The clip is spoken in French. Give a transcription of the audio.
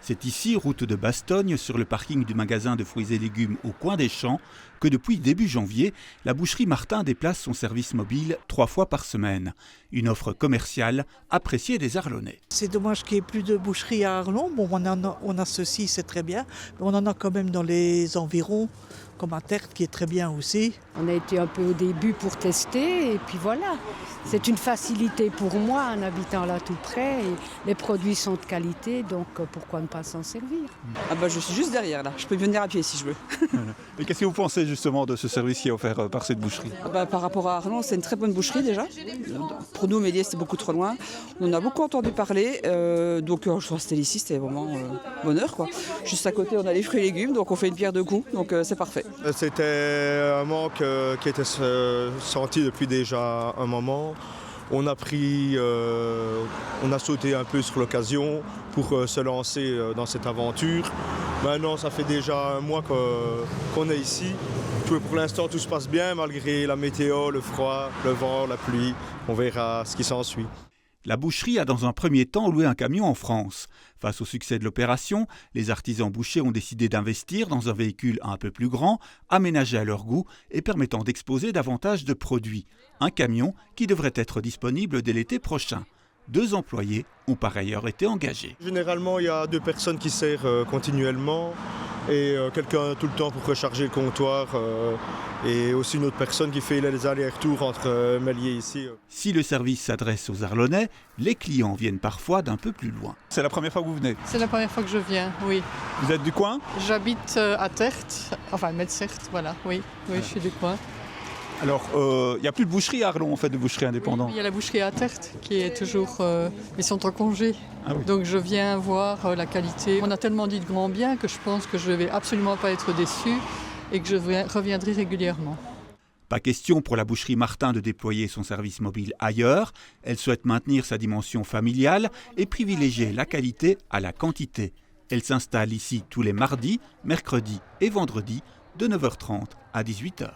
C'est ici, route de Bastogne, sur le parking du magasin de fruits et légumes au coin des champs, que depuis début janvier, la boucherie Martin déplace son service mobile 3 fois par semaine. Une offre commerciale appréciée des Arlonnais. C'est dommage qu'il n'y ait plus de boucherie à Arlon. Bon, on a ceci, c'est très bien. Mais on en a quand même dans les environs, comme à Tertre, qui est très bien aussi. On a été un peu au début pour tester et puis voilà. C'est une facilité pour moi en habitant là tout près. Et les produits sont de qualité, donc pourquoi ne pas s'en servir? Je suis juste derrière là, je peux venir à pied si je veux. Et qu'est-ce que vous pensez justement de ce service qui est offert par cette boucherie? Par rapport à Arlon, c'est une très bonne boucherie déjà. Pour nous, Méliès, c'est beaucoup trop loin. On en a beaucoup entendu parler, donc je crois que c'était ici, c'était vraiment bonheur quoi. Juste à côté, on a les fruits et légumes, donc on fait une pierre deux coups, donc c'est parfait. C'était un manque qui était senti depuis déjà un moment. On a sauté un peu sur l'occasion pour se lancer dans cette aventure. Maintenant, ça fait déjà un mois qu'on est ici. Pour l'instant, tout se passe bien malgré la météo, le froid, le vent, la pluie. On verra ce qui s'ensuit. La boucherie a dans un premier temps loué un camion en France. Face au succès de l'opération, les artisans bouchers ont décidé d'investir dans un véhicule un peu plus grand, aménagé à leur goût et permettant d'exposer davantage de produits. Un camion qui devrait être disponible dès l'été prochain. 2 employés ont par ailleurs été engagés. Généralement, il y a 2 personnes qui servent continuellement et quelqu'un tout le temps pour recharger le comptoir et aussi une autre personne qui fait les allers-retours entre Méliès ici. Si le service s'adresse aux Arlonnais, les clients viennent parfois d'un peu plus loin. C'est la première fois que vous venez? C'est la première fois que je viens, oui. Vous êtes du coin? J'habite à Tertre, enfin Metzert, voilà, oui, je suis du coin. Alors, il n'y a plus de boucherie à Arlon, en fait, de boucherie indépendante. Oui, il y a la boucherie à Tertre qui est toujours... ils sont en congé, oui. Donc je viens voir la qualité. On a tellement dit de grands biens que je pense que je ne vais absolument pas être déçu et que je reviendrai régulièrement. Pas question pour la boucherie Martin de déployer son service mobile ailleurs. Elle souhaite maintenir sa dimension familiale et privilégier la qualité à la quantité. Elle s'installe ici tous les mardis, mercredis et vendredis de 9h30 à 18h.